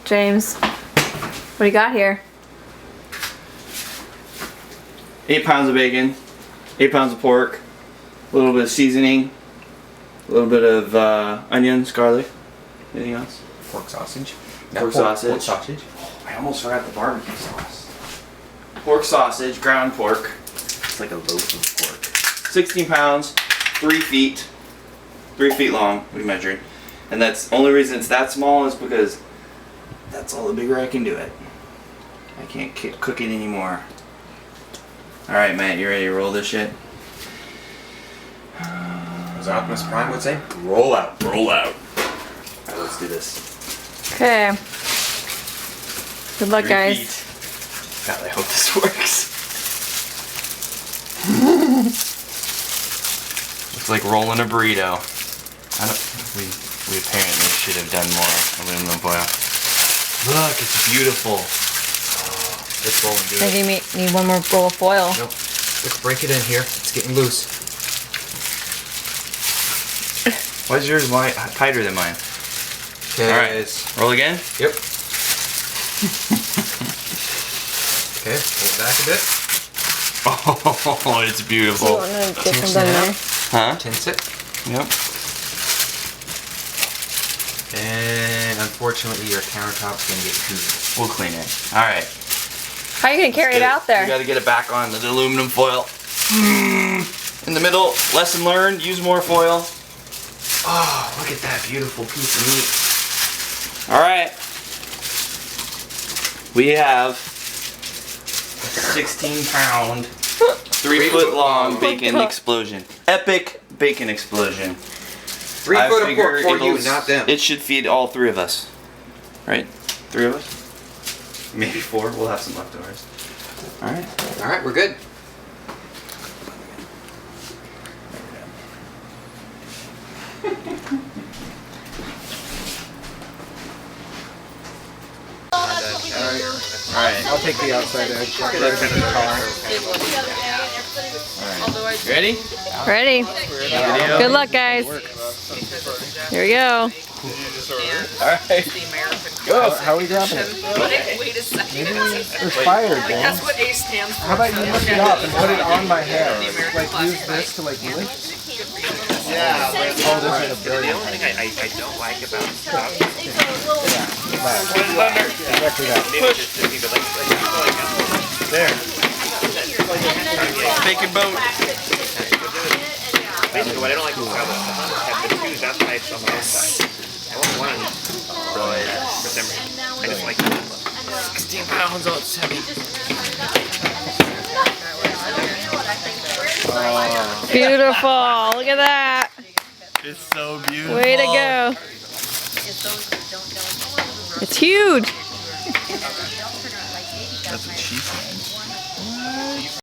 James, what do you got here? 8 pounds of bacon, 8 pounds of pork, a little bit of seasoning, a little bit of onions, garlic. Anything else? Pork sausage. Pork sausage. Pork sausage. Oh, I almost forgot the barbecue sauce. Pork sausage, ground pork. It's like a loaf of pork. 16 pounds, 3 feet. 3 feet long, we measured. And that's the only reason it's that small is because that's all the bigger I can do it. I can't cook it anymore. Alright, Matt, you ready to roll this shit? As Optimus Prime would say, roll out. Roll out. Alright, let's do this. Okay. Good luck, 3 guys. feet. God, I hope this works. Looks like rolling a burrito. We apparently should have done more aluminum foil. Look, it's beautiful. Oh, it's rolling good. I think you need one more roll of foil. Nope. Let's break it in here. It's getting loose. Why is yours tighter than mine? Okay. Alright, roll again? Yep. Okay, pull it back a bit. Oh, it's beautiful. You want to get some done there? Huh? Tense it. Yep. And unfortunately, your countertop's gonna get gooey. We'll clean it. Alright. How are you going to carry it out there? You gotta get it back on the aluminum foil. In the middle, lesson learned, use more foil. Oh, look at that beautiful piece of meat. Alright. We have a 16-pound, 3-foot long bacon explosion. Epic bacon explosion. 3 foot of pork for you, not them. It should feed all 3 of us. Right? 3 of us? Maybe 4. We'll have some leftovers. Alright. Alright, we're good. Alright. I'll take the outside edge. Alright. Ready? Ready. Video. Good luck, guys. Here we go. Alright. How are we grabbing it? Wait a second. There's fire, James. That's what A stands for. How about you lift it up and put it on my hair? Like use this to like lift? Yeah. Oh, this is a brilliant. The only thing I don't like about stuff Exactly that. There. Bacon boat. basically what I don't like is how the hunters have the 2 that types on the outside. I want one for some reason. I just like 16 pounds, oh, it's heavy. Beautiful. Look at that. It's so beautiful. Way to go. It's huge. That's what she said.